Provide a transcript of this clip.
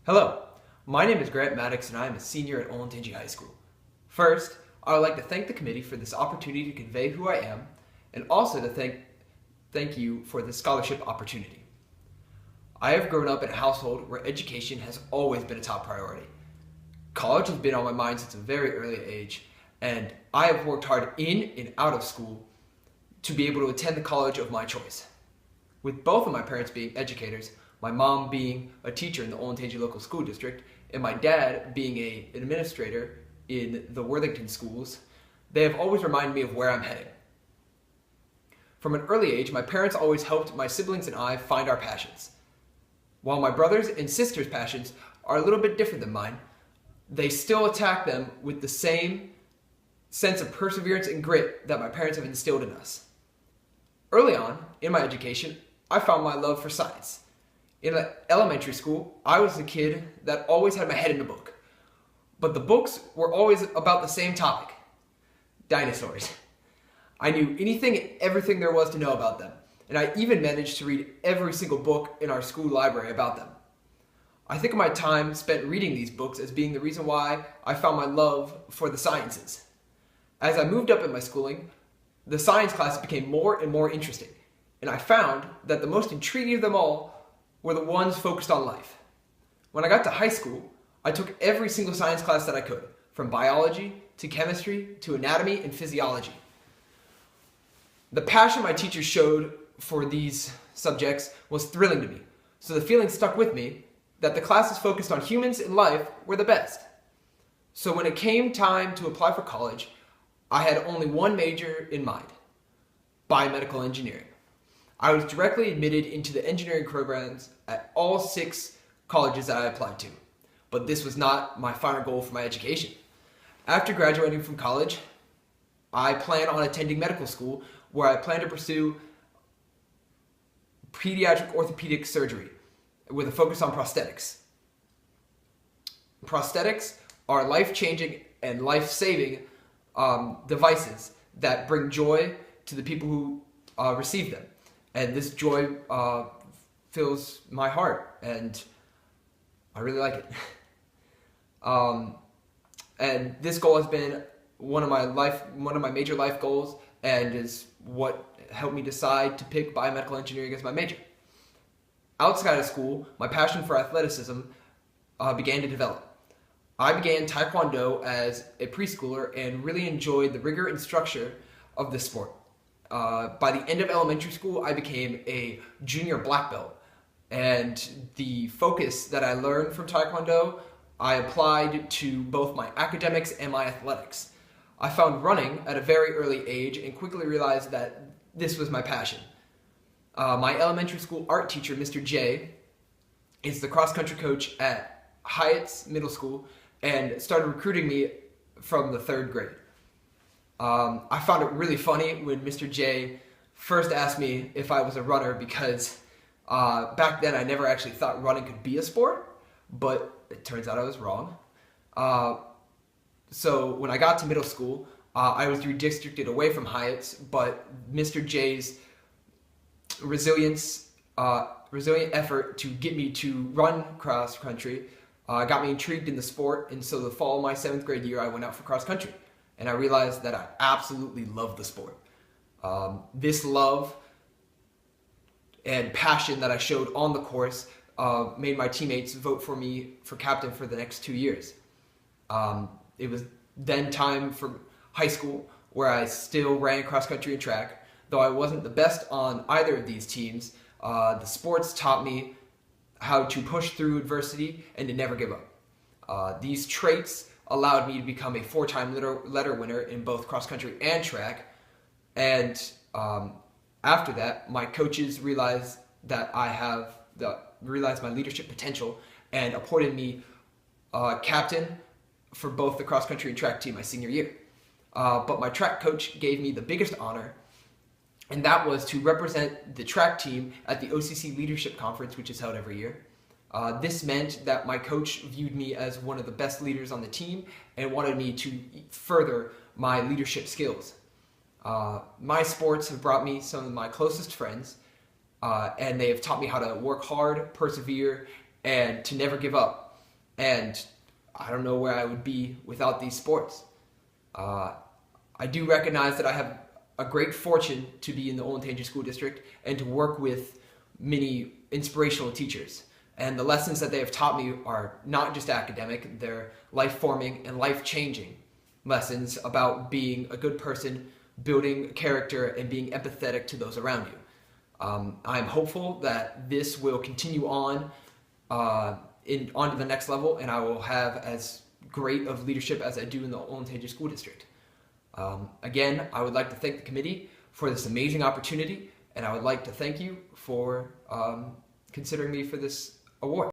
Hello, my name is Grant Maddox and I am a senior at Olentangy High School. First, I would like to thank the committee for this opportunity to convey who I am and also to thank you for this scholarship opportunity. I have grown up in a household where education has always been a top priority. College has been on my mind since a very early age, and I have worked hard in and out of school to be able to attend the college of my choice. With both of my parents being educators, my mom being a teacher in the Olentangy local school district, and my dad being an administrator in the Worthington schools, they have always reminded me of where I'm heading. From an early age, my parents always helped my siblings and I find our passions. While my brothers and sisters' passions are a little bit different than mine, they still attack them with the same sense of perseverance and grit that my parents have instilled in us. Early on in my education, I found my love for science. In elementary school, I was the kid that always had my head in a book. But the books were always about the same topic: dinosaurs. I knew anything and everything there was to know about them, and I even managed to read every single book in our school library about them. I think of my time spent reading these books as being the reason why I found my love for the sciences. As I moved up in my schooling, the science classes became more and more interesting, and I found that the most intriguing of them all were the ones focused on life. When I got to high school, I took every single science class that I could, from biology to chemistry to anatomy and physiology. The passion my teachers showed for these subjects was thrilling to me, so the feeling stuck with me that the classes focused on humans and life were the best. So when it came time to apply for college, I had only one major in mind: biomedical engineering. I was directly admitted into the engineering programs at all 6 colleges that I applied to, but this was not my final goal for my education. After graduating from college, I plan on attending medical school, where I plan to pursue pediatric orthopedic surgery with a focus on prosthetics. Prosthetics are life-changing and life-saving devices that bring joy to the people who receive them. And this joy fills my heart, and I really like it. And this goal has been one of my major life goals, and is what helped me decide to pick biomedical engineering as my major. Outside of school, my passion for athleticism began to develop. I began Taekwondo as a preschooler and really enjoyed the rigor and structure of this sport. By the end of elementary school, I became a junior black belt, and the focus that I learned from Taekwondo, I applied to both my academics and my athletics. I found running at a very early age and quickly realized that this was my passion. My elementary school art teacher, Mr. J, is the cross-country coach at Hyatt's Middle School and started recruiting me from the 3rd grade. I found it really funny when Mr. J first asked me if I was a runner, because back then I never actually thought running could be a sport, but it turns out I was wrong. So when I got to middle school, I was redistricted away from Hyatt's, but Mr. J's resilient effort to get me to run cross country got me intrigued in the sport, and so the fall of my 7th grade year I went out for cross country. And I realized that I absolutely love the sport. This love and passion that I showed on the course made my teammates vote for me for captain for the next 2 years. It was then time for high school, where I still ran cross country and track. Though I wasn't the best on either of these teams, the sports taught me how to push through adversity and to never give up. These traits allowed me to become a 4-time letter winner in both cross country and track. And after that, my coaches realized that realized my leadership potential and appointed me captain for both the cross country and track team my senior year. But my track coach gave me the biggest honor, and that was to represent the track team at the OCC Leadership Conference, which is held every year. This meant that my coach viewed me as one of the best leaders on the team and wanted me to further my leadership skills. My sports have brought me some of my closest friends, and they have taught me how to work hard, persevere, and to never give up. and I don't know where I would be without these sports. I do recognize that I have a great fortune to be in the Olentangy School District and to work with many inspirational teachers. And the lessons that they have taught me are not just academic, they're life-forming and life-changing lessons about being a good person, building character, and being empathetic to those around you. I'm hopeful that this will continue on to the next level, and I will have as great of leadership as I do in the Olentangy School District. Again, I would like to thank the committee for this amazing opportunity, and I would like to thank you for considering me for this award.